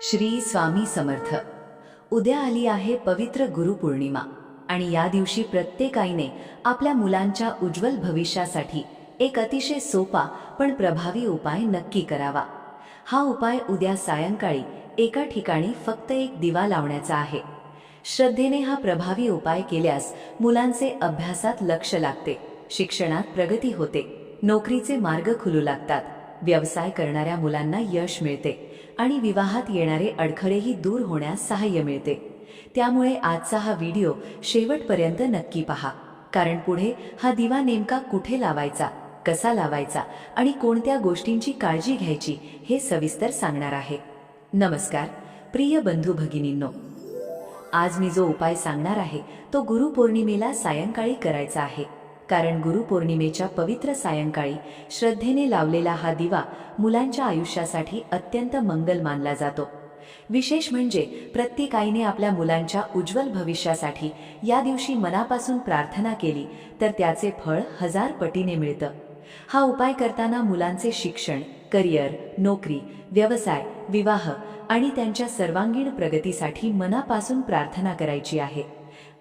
श्री स्वामी समर्थ. उद्या आली आहे पवित्र गुरुपौर्णिमा आणि या दिवशी प्रत्येक आईने आपल्या मुलांच्या उज्ज्वल भविष्यासाठी एक अतिशय सोपा पण प्रभावी उपाय नक्की करावा. हा उपाय उद्या सायंकाळी एका ठिकाणी फक्त एक दिवा लावण्याचा आहे. श्रद्धेने हा प्रभावी उपाय केल्यास मुलांचे अभ्यासात लक्ष लागते, शिक्षणात प्रगती होते, नोकरीचे मार्ग खुलू लागतात, व्यवसाय करणाऱ्या मुलांना यश मिळते आणि विवाहात येणारे अडखळेही दूर होण्यास सहाय्य मिळते. त्यामुळे आजचा हा व्हिडिओ शेवटपर्यंत नक्की पहा, कारण पुढे हा दिवा नेमका कुठे लावायचा, कसा लावायचा आणि कोणत्या गोष्टींची काळजी घ्यायची हे सविस्तर सांगणार आहे. नमस्कार प्रिय बंधू भगिनींनो, आज मी जो उपाय सांगणार आहे तो गुरुपौर्णिमेला सायंकाळी करायचा आहे. कारण गुरुपौर्णिमेच्या पवित्र सायंकाळी श्रद्धेने लावलेला हा दिवा मुलांच्या आयुष्यासाठी अत्यंत मंगल मानला जातो. विशेष म्हणजे प्रत्येक आईने आपल्या मुलांच्या उज्ज्वल भविष्यासाठी या दिवशी मनापासून प्रार्थना केली तर त्याचे फळ 1000 पटीने मिळतं. हा उपाय करताना मुलांचे शिक्षण, करिअर, नोकरी, व्यवसाय, विवाह आणि त्यांच्या सर्वांगीण प्रगतीसाठी मनापासून प्रार्थना करायची आहे.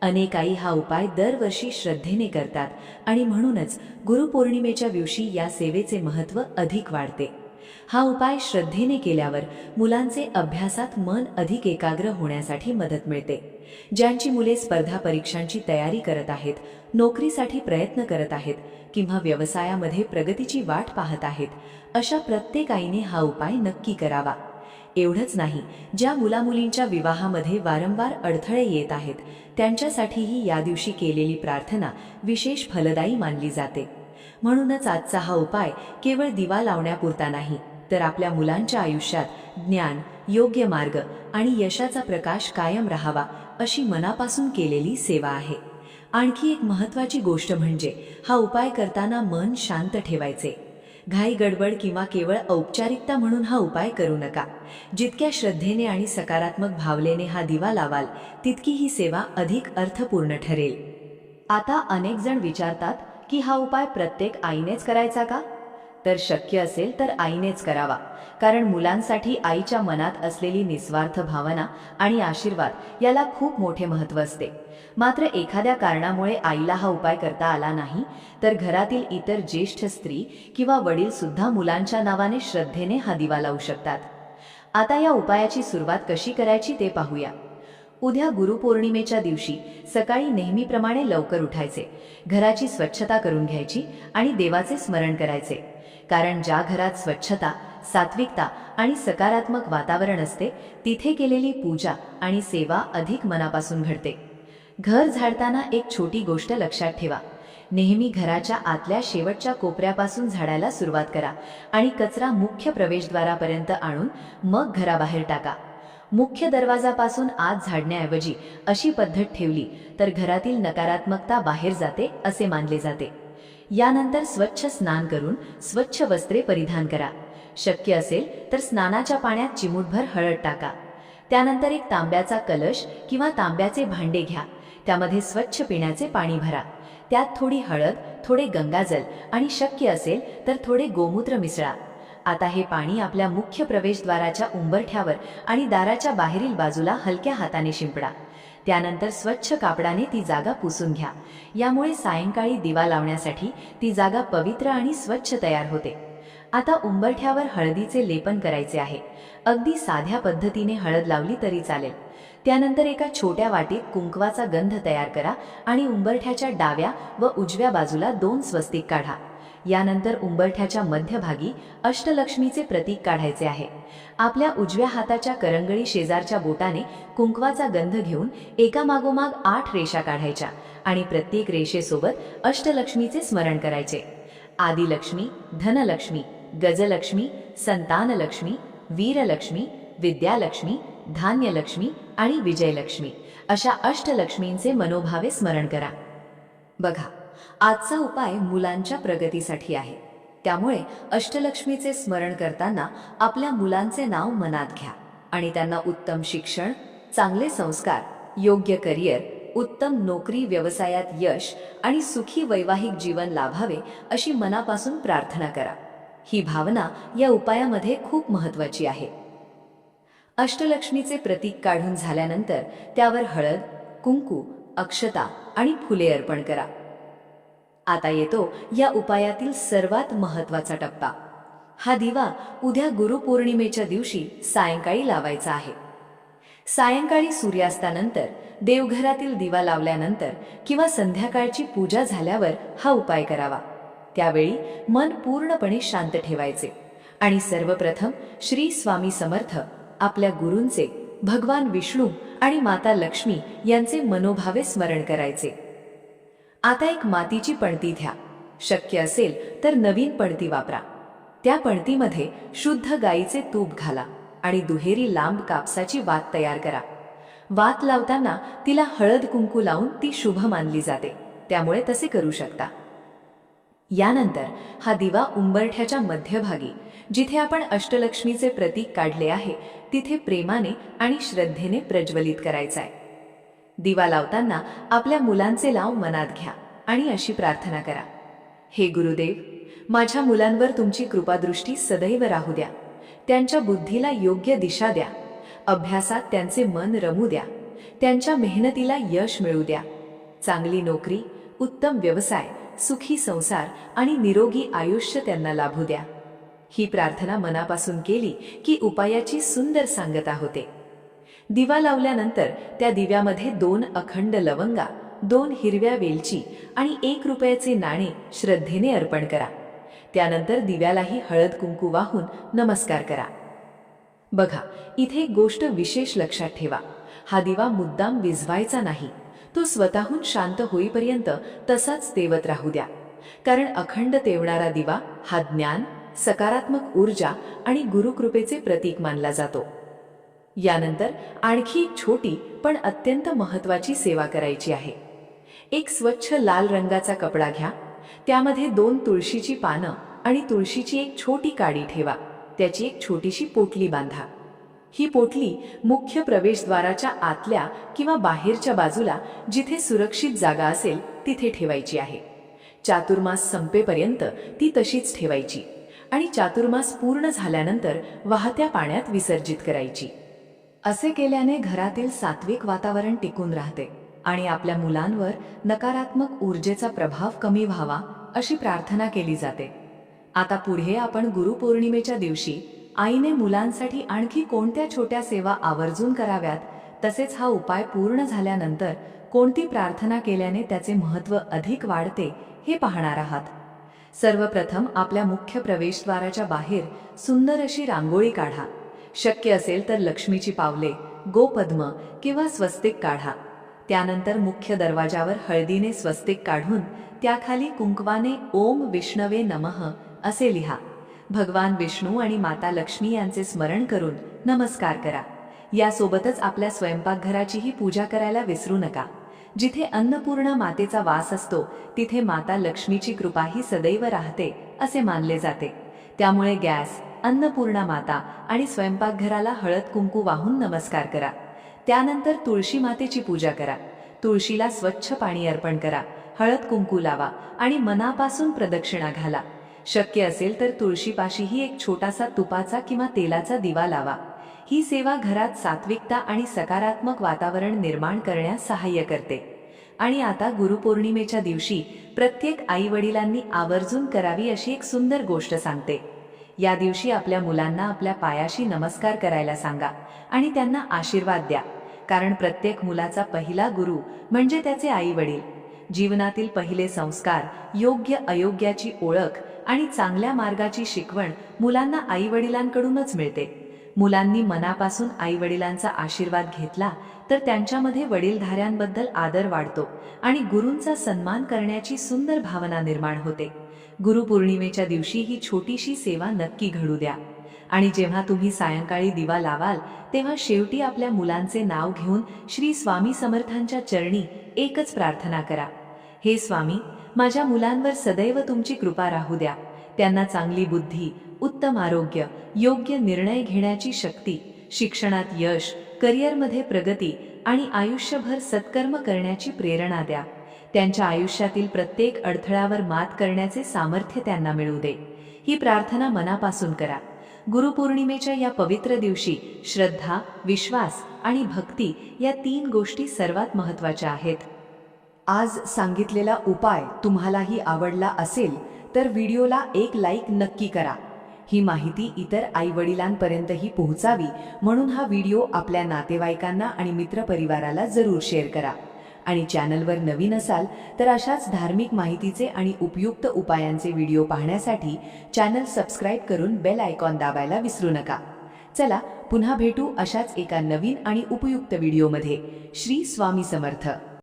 अनेक आई हा उपाय दरवर्षी श्रद्धेने करतात आणि म्हणूनच गुरुपौर्णिमेच्या दिवशी या सेवेचे महत्त्व अधिक वाढते. हा उपाय श्रद्धेने केल्यावर मुलांचे अभ्यासात मन अधिक एकाग्र होण्यासाठी मदत मिळते. ज्यांची मुले स्पर्धा परीक्षांची तयारी करत आहेत, नोकरीसाठी प्रयत्न करत आहेत किंवा व्यवसायामध्ये प्रगतीची वाट पाहत आहेत, अशा प्रत्येक आईने हा उपाय नक्की करावा. एवढंच नाही, ज्या मुलामुलींच्या विवाहामध्ये वारंवार अडथळे येत आहेत त्यांच्यासाठीही या दिवशी केलेली प्रार्थना विशेष फलदायी मानली जाते. म्हणूनच आजचा हा उपाय केवळ दिवा लावण्यापुरता नाही, तर आपल्या मुलांच्या आयुष्यात ज्ञान, योग्य मार्ग आणि यशाचा प्रकाश कायम राहावा अशी मनापासून केलेली सेवा आहे. आणखी एक महत्त्वाची गोष्ट म्हणजे हा उपाय करताना मन शांत ठेवायचे. घाई गडबड किंवा केवळ औपचारिकता म्हणून हा उपाय करू नका. जितक्या श्रद्धेने आणि सकारात्मक भावनेने हा दिवा लावाल तितकी ही सेवा अधिक अर्थपूर्ण ठरेल. आता अनेक जण विचारतात की हा उपाय प्रत्येक आईनेच करायचा का? तर शक्य असेल तर आईनेच करावा, कारण मुलांसाठी आईच्या मनात असलेली निस्वार्थ भावना आणि आशीर्वाद याला खूप मोठे महत्त्व असते. मात्र एखाद्या कारणामुळे आईला हा उपाय करता आला नाही तर घरातील इतर ज्येष्ठ स्त्री किंवा वडील सुद्धा मुलांच्या नावाने श्रद्धेने हा दिवा लावू शकतात. आता या उपायाची सुरुवात कशी करायची ते पाहूया. उद्या गुरुपौर्णिमेच्या दिवशी सकाळी नेहमीप्रमाणे लवकर उठायचे, घराची स्वच्छता करून घ्यायची आणि देवाचे स्मरण करायचे. कारण ज्या घरात स्वच्छता, सात्विकता आणि सकारात्मक वातावरण असते तिथे केलेली पूजा आणि सेवा अधिक मनापासून घडते. घर झाडताना एक छोटी गोष्ट लक्षात ठेवा. नेहमी घराच्या आतल्या शेवटच्या कोपऱ्यापासून झाडायला सुरुवात करा आणि कचरा मुख्य प्रवेशद्वारापर्यंत आणून मग घराबाहेर टाका. मुख्य दरवाजापासून आत झाडण्याऐवजी अशी पद्धत ठेवली तर घरातील नकारात्मकता बाहेर जाते असे मानले जाते. यानंतर स्वच्छ स्नान करून स्वच्छ वस्त्रे परिधान करा. शक्य असेल तर स्नानाच्या पाण्यात चिमूटभर हळद टाका. त्यानंतर एक तांब्याचा कलश किंवा तांब्याचे भांडे घ्या. त्यामध्ये स्वच्छ पिण्याचे पाणी भरा. त्यात थोडी हळद, थोडे गंगाजल आणि शक्य असेल तर थोडे गोमूत्र मिसळा. आता हे पाणी आपल्या मुख्य प्रवेशद्वाराच्या उंबरठ्यावर आणि दाराच्या बाहेरील बाजूला हलक्या हाताने शिंपडा. त्यानंतर स्वच्छ कापडाने ती जागा पुसून घ्या. यामुळे सायंकाळी दिवा लावण्यासाठी ती जागा पवित्र आणि स्वच्छ तयार होते. आता उंबरठ्यावर हळदीचे लेपन करायचे आहे. अगदी साध्या पद्धतीने हळद लावली तरी चालेल. त्यानंतर एका छोट्या वाटीत कुंकवाचा गंध तयार करा आणि उंबरठ्याच्या डाव्या व उजव्या बाजूला 2 स्वस्तिक काढा. यानंतर उंबरठ्याच्या मध्यभागी अष्टलक्ष्मीचे प्रतीक काढायचे आहे. आपल्या उजव्या हाताच्या करंगळी शेजारच्या बोटाने कुंकवाचा गंध घेऊन एकामागोमाग 8 रेषा काढायच्या आणि प्रत्येक रेषेसोबत अष्टलक्ष्मीचे स्मरण करायचे. आदिलक्ष्मी, धनलक्ष्मी, गजलक्ष्मी, संतानलक्ष्मी, वीरलक्ष्मी, विद्यालक्ष्मी, धान्यलक्ष्मी आणि विजयलक्ष्मी अशा अष्टलक्ष्मींचे मनोभावे स्मरण करा. बघा, आजचा उपाय मुलांच्या प्रगतीसाठी आहे. त्यामुळे अष्टलक्ष्मीचे स्मरण करताना आपल्या मुलांचे नाव मनात घ्या आणि त्यांना उत्तम शिक्षण, चांगले संस्कार, योग्य करिअर, उत्तम नोकरी, व्यवसायात यश आणि सुखी वैवाहिक जीवन लाभावे अशी मनापासून प्रार्थना करा. ही भावना या उपायामध्ये खूप महत्त्वाची आहे. अष्टलक्ष्मीचे प्रतीक काढून झाल्यानंतर त्यावर हळद, कुंकू, अक्षता आणि फुले अर्पण करा. आता येतो या उपायातील सर्वात महत्त्वाचा टप्पा. हा दिवा उद्या गुरुपौर्णिमेच्या दिवशी सायंकाळी लावायचा आहे. सायंकाळी सूर्यास्तानंतर, देवघरातील दिवा लावल्यानंतर किंवा संध्याकाळची पूजा झाल्यावर हा उपाय करावा. त्यावेळी मन पूर्णपणे शांत ठेवायचे आणि सर्वप्रथम श्री स्वामी समर्थ, आपल्या गुरूंचे, भगवान विष्णू आणि माता लक्ष्मी यांचे मनोभावे स्मरण करायचे. आता एक मातीची पणती घ्या. शक्य असेल तर नवीन पणती वापरा. त्या पणतीमध्ये शुद्ध गाईचे तूप घाला आणि दुहेरी लांब कापसाची वात तयार करा. वात लावताना तिला हळद कुंकू लावून ती शुभ मानली जाते, त्यामुळे तसे करू शकता. यानंतर हा दिवा उंबरठ्याच्या मध्यभागी, जिथे आपण अष्टलक्ष्मीचे प्रतीक काढले आहे, तिथे प्रेमाने आणि श्रद्धेने प्रज्वलित करायचा आहे. दिवा लावताना आपल्या मुलांचे नाव मनात घ्या आणि अशी प्रार्थना करा: हे गुरुदेव, माझ्या मुलांवर तुमची कृपादृष्टी सदैव राहू द्या. त्यांच्या बुद्धीला योग्य दिशा द्या. अभ्यासात त्यांचे मन रमू द्या. त्यांच्या मेहनतीला यश मिळू द्या. चांगली नोकरी, उत्तम व्यवसाय, सुखी संसार आणि निरोगी आयुष्य त्यांना लाभू द्या. ही प्रार्थना मनापासून केली की उपायाची सुंदर सांगता होते. दिवा लावल्यानंतर त्या दिव्यामध्ये 2 अखंड लवंगा, 2 हिरव्या वेलची आणि 1 रुपयाचे नाणे श्रद्धेने अर्पण करा. त्यानंतर दिव्यालाही हळद कुंकू वाहून नमस्कार करा. बघा, इथे एक गोष्ट विशेष लक्षात ठेवा. हा दिवा मुद्दाम विझवायचा नाही. तो स्वतःहून शांत होईपर्यंत तसाच तेवत राहू द्या. कारण अखंड तेवणारा दिवा हा ज्ञान, सकारात्मक ऊर्जा आणि गुरुकृपेचे प्रतीक मानला जातो. यानंतर आणखी एक छोटी पण अत्यंत महत्त्वाची सेवा करायची आहे. एक स्वच्छ लाल रंगाचा कपडा घ्या. त्यामध्ये 2 तुळशीची पानं आणि तुळशीची एक छोटी काडी ठेवा. त्याची एक छोटीशी पोटली बांधा. ही पोटली मुख्य प्रवेशद्वाराच्या आतल्या किंवा बाहेरच्या बाजूला, जिथे सुरक्षित जागा असेल तिथे ठेवायची आहे. चातुर्मास संपेपर्यंत ती तशीच ठेवायची आणि चातुर्मास पूर्ण झाल्यानंतर वाहत्या पाण्यात विसर्जित करायची. असे केल्याने घरातील सात्विक वातावरण टिकून राहते आणि आपल्या मुलांवर नकारात्मक ऊर्जेचा प्रभाव कमी व्हावा अशी प्रार्थना केली जाते. आता पुढे आपण गुरुपौर्णिमेच्या दिवशी आईने मुलांसाठी आणखी कोणत्या छोट्या सेवा आवर्जून कराव्यात, तसेच हा उपाय पूर्ण झाल्यानंतर कोणती प्रार्थना केल्याने त्याचे महत्त्व अधिक वाढते हे पाहणार आहात. सर्वप्रथम आपल्या मुख्य प्रवेशद्वाराच्या बाहेर सुंदर अशी रांगोळी काढा. शक्य असेल तर लक्ष्मीची पावले, गोपद्म किंवा स्वस्तिक काढा. त्यानंतर मुख्य दरवाजावर हळदीने स्वस्तिक काढून त्याखाली कुंकवाने ओम विष्णवे नमः असे लिहा. भगवान विष्णू आणि माता लक्ष्मी यांचे स्मरण करून नमस्कार करा. यासोबतच आपल्या स्वयंपाकघराचीही पूजा करायला विसरू नका. जिथे अन्नपूर्णा मातेचा वास असतो तिथे माता लक्ष्मीची कृपाही सदैव राहते असे मानले जाते. त्यामुळे गॅस, अन्नपूर्णा माता आणि स्वयंपाकघराला हळद कुंकू वाहून नमस्कार करा. त्यानंतर तुळशी मातेची पूजा करा. तुळशीला स्वच्छ पाणी अर्पण करा. हळद कुंकू लावा आणि मनापासून प्रदक्षिणा घाला. शक्य असेल तर तुळशीपाशीही एक छोटासा तुपाचा किंवा तेलाचा दिवा लावा. ही सेवा घरात सात्विकता आणि सकारात्मक वातावरण निर्माण करण्यास सहाय्य करते. आणि आता गुरुपौर्णिमेच्या दिवशी प्रत्येक आई वडिलांनी आवर्जून करावी अशी एक सुंदर गोष्ट सांगते. या दिवशी आपल्या मुलांना आपल्या पायाशी नमस्कार करायला सांगा आणि त्यांना आशीर्वाद द्या. कारण प्रत्येक मुलाचा पहिला गुरु म्हणजे त्याचे आई वडील. जीवनातील पहिले संस्कार, योग्य अयोग्याची ओळख आणि चांगल्या मार्गाची शिकवण मुलांना आई वडिलांकडूनच मिळते. मुलांनी मनापासून आई वडिलांचा आशीर्वाद घेतला तर त्यांच्यामध्ये वडीलधाऱ्यांबद्दल आदर वाढतो आणि गुरूंचा सन्मान करण्याची सुंदर भावना निर्माण होते. गुरुपौर्णिमेच्या दिवशी ही छोटीशी सेवा नक्की घडू द्या. आणि जेव्हा तुम्ही सायंकाळी दिवा लावाल तेव्हा शेवटी आपल्या मुलांचे नाव घेऊन श्री स्वामी समर्थांच्या चरणी एकच प्रार्थना करा: हे स्वामी, माझ्या मुलांवर सदैव तुमची कृपा राहू द्या. त्यांना चांगली बुद्धी, उत्तम आरोग्य, योग्य निर्णय घेण्याची शक्ती, शिक्षणात यश, करिअरमध्ये प्रगती आणि आयुष्यभर सत्कर्म करण्याची प्रेरणा द्या. त्यांच्या आयुष्यातील प्रत्येक अडथळ्यावर मात करण्याचे सामर्थ्य त्यांना मिळू दे. ही प्रार्थना मनापासून करा. गुरुपौर्णिमेच्या या पवित्र दिवशी श्रद्धा, विश्वास आणि भक्ती या 3 गोष्टी सर्वात महत्त्वाच्या आहेत. आज सांगितलेला उपाय तुम्हालाही आवडला असेल तर व्हिडिओला एक लाईक नक्की करा. ही माहिती इतर आई-वडिलांपर्यंतही पोहोचावी म्हणून हा व्हिडिओ आपल्या नातेवाईकांना आणि मित्रपरिवाराला जरूर शेअर करा. आणि चॅनलवर नवीन असाल तर अशाच धार्मिक माहितीचे आणि उपयुक्त उपायांचे व्हिडिओ पाहण्यासाठी चॅनल सबस्क्राईब करून बेल आयकॉन दाबायला विसरू नका. चला पुन्हा भेटू अशाच एका नवीन आणि उपयुक्त व्हिडिओमध्ये. श्री स्वामी समर्थ.